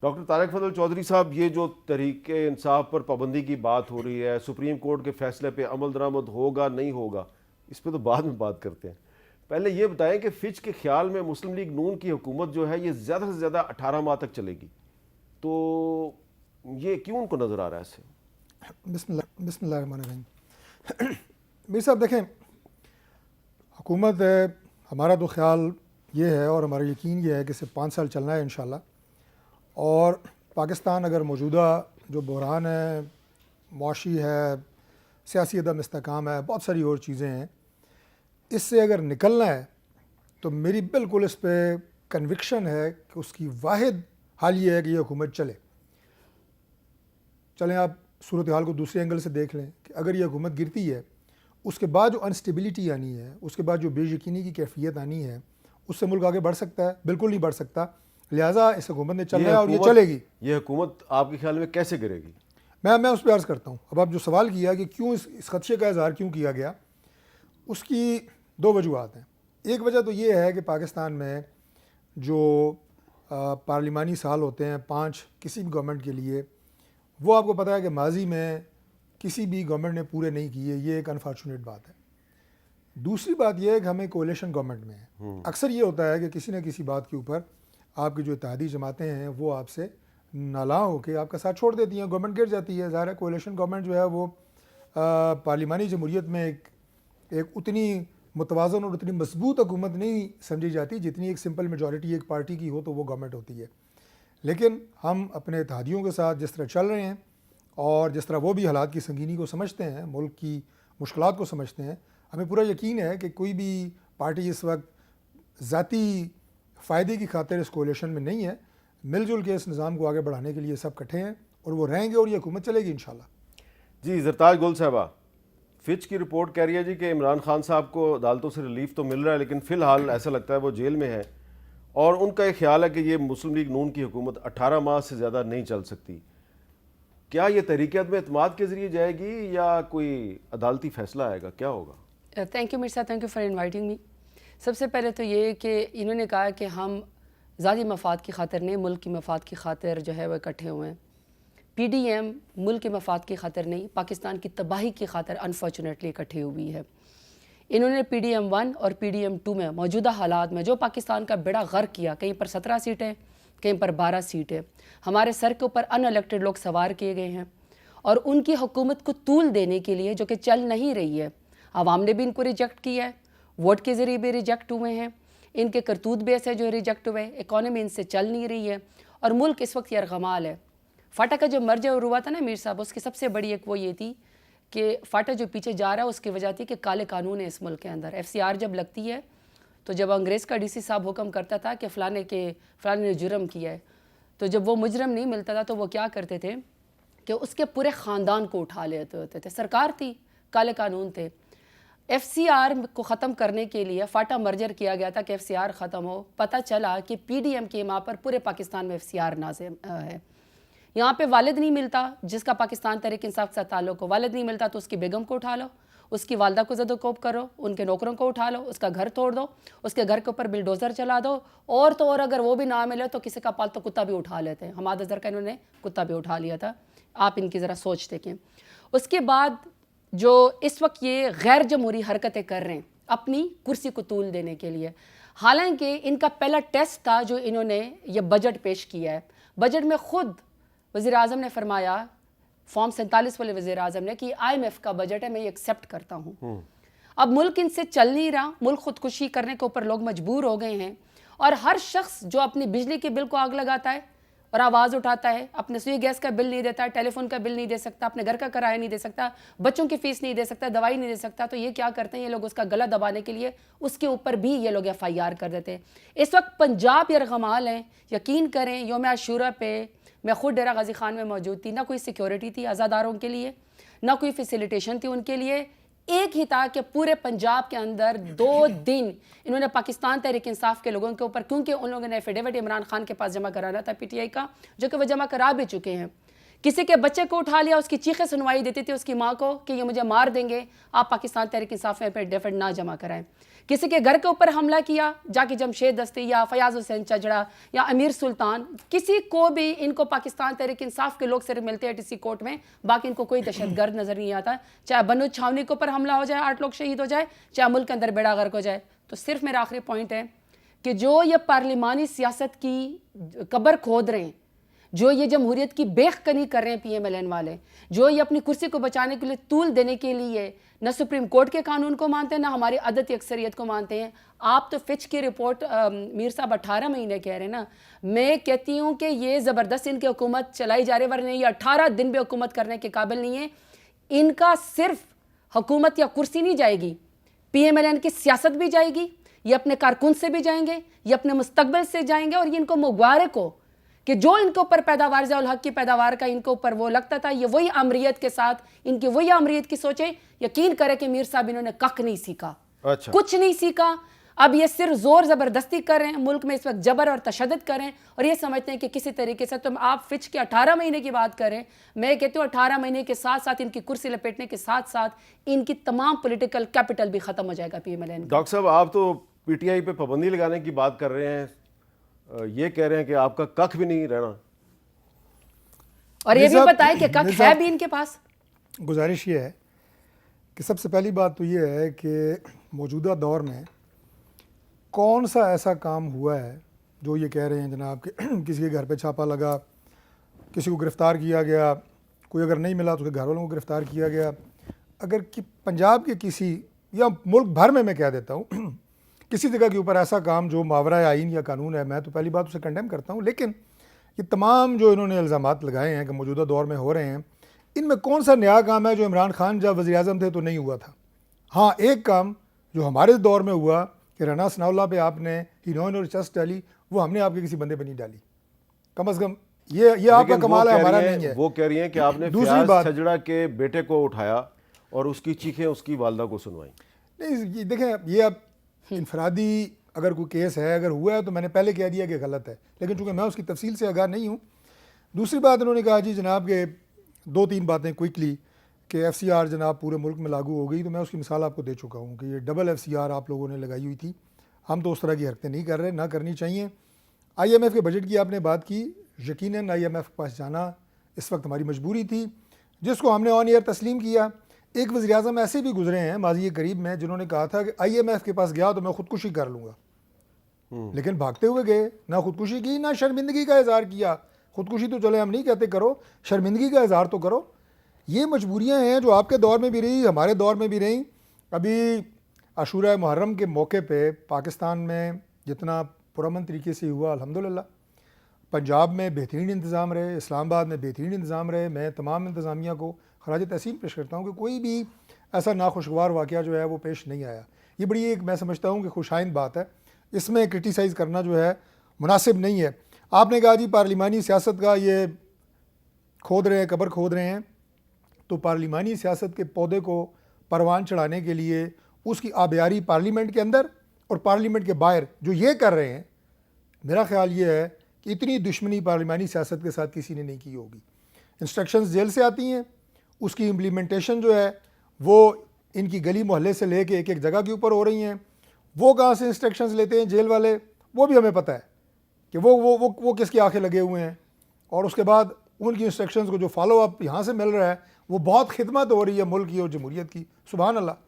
Doctor Tariq فضل چودھری صاحب، یہ جو تحریک انصاف پر پابندی کی بات ہو رہی ہے، سپریم کورٹ کے فیصلے پہ عمل درآمد ہوگا نہیں ہوگا، اس پہ تو بعد میں بات کرتے ہیں. پہلے یہ بتائیں کہ فچ کے خیال میں مسلم لیگ نون کی حکومت جو ہے یہ زیادہ سے زیادہ 18 ماہ تک چلے گی، تو یہ کیوں ان کو نظر آ رہا ہے اس سے؟ بسم اللہ الرحمن الرحیم. میر صاحب دیکھیں، حکومت ہے، ہمارا تو خیال یہ ہے اور ہمارا یقین یہ ہے کہ صرف 5 سال چلنا ہے انشاءاللہ. اور پاکستان اگر موجودہ جو بحران ہے، معاشی ہے، سیاسی عدم استحکام ہے، بہت ساری اور چیزیں ہیں، اس سے اگر نکلنا ہے تو میری بالکل اس پہ کنوکشن ہے کہ اس کی واحد حال یہ ہے کہ یہ حکومت چلیں. آپ صورتحال کو دوسرے اینگل سے دیکھ لیں کہ اگر یہ حکومت گرتی ہے، اس کے بعد جو انسٹیبلٹی آنی ہے، اس کے بعد جو بے یقینی کی کیفیت آنی ہے، اس سے ملک آگے بڑھ سکتا ہے؟ بالکل نہیں بڑھ سکتا. لہٰذا اس حکومت نے چلنا ہے اور یہ چلے گی. یہ حکومت آپ کے خیال میں کیسے کرے گی؟ میں اس پہ عرض کرتا ہوں. اب آپ جو سوال کیا کہ کیوں اس خدشے کا اظہار کیوں کیا گیا، اس کی 2 وجوہات ہیں. ایک وجہ تو یہ ہے کہ پاکستان میں جو پارلیمانی سال ہوتے ہیں 5 کسی بھی گورنمنٹ کے لیے، وہ آپ کو پتہ ہے کہ ماضی میں کسی بھی گورنمنٹ نے پورے نہیں کیے. یہ ایک انفارچونیٹ بات ہے. دوسری بات یہ ہے کہ ہمیں کولیشن گورنمنٹ میں ہے. اکثر یہ ہوتا ہے کہ کسی نہ کسی بات کے اوپر آپ کی جو اتحادی جماعتیں ہیں وہ آپ سے نالاں ہو کے آپ کا ساتھ چھوڑ دیتی ہیں، گورنمنٹ گر جاتی ہے. ظاہر ہے کولیشن گورنمنٹ جو ہے وہ پارلیمانی جمہوریت میں ایک اتنی متوازن اور اتنی مضبوط حکومت نہیں سمجھی جاتی جتنی ایک سمپل میجورٹی ایک پارٹی کی ہو تو وہ گورنمنٹ ہوتی ہے. لیکن ہم اپنے اتحادیوں کے ساتھ جس طرح چل رہے ہیں اور جس طرح وہ بھی حالات کی سنگینی کو سمجھتے ہیں، ملک کی مشکلات کو سمجھتے ہیں، ہمیں پورا یقین ہے کہ کوئی بھی پارٹی اس وقت ذاتی فائدے کی خاطر اس کولیشن میں نہیں ہے. مل جل کے اس نظام کو آگے بڑھانے کے لیے سب اکٹھے ہیں اور وہ رہیں گے اور یہ حکومت چلے گی انشاءاللہ. جی زرتاج گل صاحبہ، فچ کی رپورٹ کہہ رہی ہے جی کہ عمران خان صاحب کو عدالتوں سے ریلیف تو مل رہا ہے، لیکن فی الحال ایسا لگتا ہے وہ جیل میں ہے، اور ان کا یہ خیال ہے کہ یہ مسلم لیگ نون کی حکومت 18 ماہ سے زیادہ نہیں چل سکتی. کیا یہ تحریک عدم اعتماد کے ذریعے جائے گی یا کوئی عدالتی فیصلہ آئے گا؟ کیا ہوگا؟ Thank you Mirza, thank you for inviting me. سب سے پہلے تو یہ کہ انہوں نے کہا کہ ہم ذاتی مفاد کی خاطر نہیں، ملک کی مفاد کی خاطر جو ہے وہ اکٹھے ہوئے ہیں. پی ڈی ایم ملک کے مفاد کی خاطر نہیں، پاکستان کی تباہی کی خاطر انفارچونیٹلی اکٹھی ہوئی ہے. انہوں نے پی ڈی ایم 1 اور پی ڈی ایم 2 میں موجودہ حالات میں جو پاکستان کا بیڑا غرق کیا، کہیں پر 17 سیٹیں، کہیں پر 12 سیٹیں، ہمارے سر کے اوپر ان الیکٹڈ لوگ سوار کیے گئے ہیں، اور ان کی حکومت کو طول دینے کے لیے جو کہ چل نہیں رہی ہے. عوام نے بھی ان کو ریجیکٹ کیا ہے، ووٹ کے ذریعے بھی ریجیکٹ ہوئے ہیں، ان کے کرتوت بیس ہے جو ریجیکٹ ہوئے، اکانومی ان سے چل نہیں رہی ہے، اور ملک اس وقت یرغمال ہے. فاٹا کا جو مرجع ہوا تھا نا میر صاحب، اس کی سب سے بڑی ایک وہ یہ تھی کہ فاٹا جو پیچھے جا رہا ہے اس کی وجہ تھی کہ کالے قانون ہے اس ملک کے اندر. ایف سی آر جب لگتی ہے تو جب انگریز کا ڈی سی صاحب حکم کرتا تھا کہ فلانے نے جرم کیا ہے، تو جب وہ مجرم نہیں ملتا تھا تو وہ کیا کرتے تھے کہ اس کے پورے خاندان کو اٹھا لیتے ہوتے تھے. سرکار تھی، کالے قانون تھے. ایف سی آر کو ختم کرنے کے لیے فاٹا مرجر کیا گیا تھا کہ ایف سی آر ختم ہو. پتہ چلا کہ پی ڈی ایم کے ماں پر پورے پاکستان میں ایف سی آر نازم ہے. یہاں پہ والد نہیں ملتا جس کا پاکستان تحریک انصاف کے ساتھ تعلق ہو، والد نہیں ملتا تو اس کی بیگم کو اٹھا لو، اس کی والدہ کو زد و کوب کرو، ان کے نوکروں کو اٹھا لو، اس کا گھر توڑ دو، اس کے گھر کے اوپر بلڈوزر چلا دو، اور تو اور اگر وہ بھی نہ ملے تو کسی کا پالتو کتا بھی اٹھا لیتے ہیں. حماد اظہر کا انہوں نے کتا بھی اٹھا لیا تھا. آپ ان کی ذرا سوچ دیکھیں. اس کے بعد جو اس وقت یہ غیر جمہوری حرکتیں کر رہے ہیں اپنی کرسی کو طول دینے کے لیے، حالانکہ ان کا پہلا ٹیسٹ تھا جو انہوں نے یہ بجٹ پیش کیا ہے. بجٹ میں خود وزیر اعظم نے فرمایا، فارم 47 والے وزیر اعظم نے، کہ آئی ایم ایف کا بجٹ ہے، میں یہ ایکسیپٹ کرتا ہوں. اب ملک ان سے چل نہیں رہا، ملک خودکشی کرنے کے اوپر لوگ مجبور ہو گئے ہیں، اور ہر شخص جو اپنی بجلی کے بل کو آگ لگاتا ہے اور آواز اٹھاتا ہے، اپنے سوئی گیس کا بل نہیں دیتا ہے، ٹیلی فون کا بل نہیں دے سکتا، اپنے گھر کا کرایہ نہیں دے سکتا، بچوں کی فیس نہیں دے سکتا، دوائی نہیں دے سکتا، تو یہ کیا کرتے ہیں یہ لوگ؟ اس کا گلا دبانے کے لیے اس کے اوپر بھی یہ لوگ ایف آئی آر کر دیتے ہیں. اس وقت پنجاب یرغمال ہیں. یقین کریں یوم عاشورہ پہ میں خود ڈیرہ غازی خان میں موجود تھی، نہ کوئی سیکیورٹی تھی آزاداروں کے لیے، نہ کوئی فیسیلیٹیشن تھی ان کے لیے. ایک ہی تھا کہ پورے پنجاب کے اندر 2 دن انہوں نے پاکستان تحریک انصاف کے لوگوں کے اوپر، کیونکہ ان لوگوں نے ایفیڈیوٹ عمران خان کے پاس جمع کرانا تھا پی ٹی آئی کا، جو کہ وہ جمع کرا بھی چکے ہیں، کسی کے بچے کو اٹھا لیا, اس کی چیخیں سنوائی دیتی تھی اس کی ماں کو کہ یہ مجھے مار دیں گے, آپ پاکستان تحریک انصاف میں ڈیفنڈ نہ جمع کرائیں. کسی کے گھر کے اوپر حملہ کیا, جا کے جمشید دستی یا فیاض حسین چجڑا یا امیر سلطان, کسی کو بھی ان کو پاکستان تحریک انصاف کے لوگ صرف ملتے ہیں ٹی سی کورٹ میں, باقی ان کو کوئی دہشت گرد نظر نہیں آتا. چاہے بنو چھاونی کے اوپر حملہ ہو جائے, 8 لوگ شہید ہو جائے, چاہے ملک کے اندر بیڑا غرق ہو جائے. تو صرف میرا آخری پوائنٹ ہے کہ جو یہ پارلیمانی سیاست کی قبر کھود رہے ہیں, جو یہ جمہوریت کی بیخ کنی کر رہے ہیں پی ایم ایل این والے, جو یہ اپنی کرسی کو بچانے کے لیے طول دینے کے لیے نہ سپریم کورٹ کے قانون کو مانتے ہیں, نہ ہماری عددی اکثریت کو مانتے ہیں. آپ تو فچ کی رپورٹ میر صاحب 18 مہینے کہہ رہے ہیں نا, میں کہتی ہوں کہ یہ زبردست ان کی حکومت چلائی جا رہی ہے, ورنہ یہ 18 دن بھی حکومت کرنے کے قابل نہیں ہے. ان کا صرف حکومت یا کرسی نہیں جائے گی, پی ایم ایل این کی سیاست بھی جائے گی, یہ اپنے کارکن سے بھی جائیں گے, یہ اپنے مستقبل سے جائیں گے. اور یہ ان کو مغوارے کو کہ جو ان کے اوپر پیداوار ضیاء الحق کی پیداوار کا ان کے اوپر وہ لگتا تھا, یہ وہی آمریت کے ساتھ ان کی وہی آمریت کی سوچیں. یقین کرے کہ میر صاحب انہوں نے کخ نہیں سیکھا, کچھ نہیں سیکھا. اب یہ صرف زور زبردستی کر رہے ہیں, ملک میں اس وقت جبر اور تشدد کر رہے ہیں, اور یہ سمجھتے ہیں کہ کسی طریقے سے تم آپ فچ کے 18 مہینے کی بات کریں, میں کہتی ہوں 18 مہینے کے ساتھ ساتھ ان کی کرسی لپیٹنے کے ساتھ ساتھ ان کی تمام پولیٹیکل کیپٹل بھی ختم ہو جائے گا P M L N. Doctor صاحب آپ تو پی ٹی آئی پہ پابندی لگانے کی بات کر رہے ہیں, یہ کہہ رہے ہیں کہ آپ کا کخ بھی نہیں رہنا, اور یہ بھی بتائیں کہ کخ ہے بھی ان کے پاس. گزارش یہ ہے کہ سب سے پہلی بات تو یہ ہے کہ موجودہ دور میں کون سا ایسا کام ہوا ہے جو یہ کہہ رہے ہیں جناب کہ کسی کے گھر پہ چھاپا لگا, کسی کو گرفتار کیا گیا, کوئی اگر نہیں ملا تو اس کے گھر والوں کو گرفتار کیا گیا. اگر پنجاب کے کسی یا ملک بھر میں کہہ دیتا ہوں کسی جگہ کے اوپر ایسا کام جو ماورائے آئین یا قانون ہے, میں تو پہلی بات اسے کنڈیم کرتا ہوں. لیکن یہ تمام جو انہوں نے الزامات لگائے ہیں کہ موجودہ دور میں ہو رہے ہیں, ان میں کون سا نیا کام ہے جو عمران خان جب وزیر اعظم تھے تو نہیں ہوا تھا؟ ہاں, ایک کام جو ہمارے دور میں ہوا کہ رانا ثناء اللہ پہ آپ نے ہینوئن اور چسٹ ڈالی, وہ ہم نے آپ کے کسی بندے پہ نہیں ڈالی. کم از کم یہ آپ کا کمال ہے, ہمارا نہیں ہے. وہ کہہ رہی ہیں کہ آپ نے دوسری بات چھجڑا کے بیٹے کو اٹھایا اور اس کی چیخیں اس کی والدہ کو سنوائیں. نہیں, دیکھیں یہ اب انفرادی اگر کوئی کیس ہے, اگر ہوا ہے تو میں نے پہلے کہہ دیا کہ غلط ہے, لیکن چونکہ میں اس کی تفصیل سے آگاہ نہیں ہوں. دوسری بات انہوں نے کہا جی جناب کہ 2-3 باتیں کوئکلی کہ ایف سی آر جناب پورے ملک میں لاگو ہو گئی, تو میں اس کی مثال آپ کو دے چکا ہوں کہ یہ ڈبل ایف سی آر آپ لوگوں نے لگائی ہوئی تھی. ہم تو اس طرح کی حرکتیں نہیں کر رہے, نہ کرنی چاہیے. آئی ایم ایف کے بجٹ کی آپ نے بات کی, یقیناً آئی ایم ایف کے پاس جانا اس وقت ہماری مجبوری تھی, جس کو ہم نے آن ایئر تسلیم کیا. ایک وزیر اعظم ایسے بھی گزرے ہیں ماضی قریب میں جنہوں نے کہا تھا کہ آئی ایم ایف کے پاس گیا تو میں خودکشی کر لوں گا, لیکن بھاگتے ہوئے گئے, نہ خودکشی کی نہ شرمندگی کا اظہار کیا. خودکشی تو چلے ہم نہیں کہتے کرو, شرمندگی کا اظہار تو کرو. یہ مجبوریاں ہیں جو آپ کے دور میں بھی رہی, ہمارے دور میں بھی رہیں. ابھی عاشورہ محرم کے موقع پہ پاکستان میں جتنا پرامن طریقے سے ہوا الحمدللہ, پنجاب میں بہترین انتظام رہے, اسلام آباد میں بہترین انتظام رہے. میں تمام انتظامیہ کو خراج تحسین پیش کرتا ہوں کہ کوئی بھی ایسا ناخوشگوار واقعہ جو ہے وہ پیش نہیں آیا. یہ بڑی ایک میں سمجھتا ہوں کہ خوشائند بات ہے, اس میں کرٹیسائز کرنا جو ہے مناسب نہیں ہے. آپ نے کہا جی پارلیمانی سیاست کا یہ کھود رہے ہیں, قبر کھود رہے ہیں, تو پارلیمانی سیاست کے پودے کو پروان چڑھانے کے لیے اس کی آبیاری پارلیمنٹ کے اندر اور پارلیمنٹ کے باہر جو یہ کر رہے ہیں, میرا خیال یہ ہے کہ اتنی دشمنی پارلیمانی سیاست کے ساتھ کسی نے نہیں کی ہوگی. انسٹرکشنز جیل سے آتی ہیں, اس کی امپلیمنٹیشن جو ہے وہ ان کی گلی محلے سے لے کے ایک ایک جگہ کے اوپر ہو رہی ہیں. وہ کہاں سے انسٹرکشنز لیتے ہیں جیل والے, وہ بھی ہمیں پتہ ہے کہ وہ کس کی آنکھیں لگے ہوئے ہیں. اور اس کے بعد ان کی انسٹرکشنز کو جو فالو اپ یہاں سے مل رہا ہے وہ بہت خدمت ہو رہی ہے ملک کی اور جمہوریت کی. سبحان اللہ.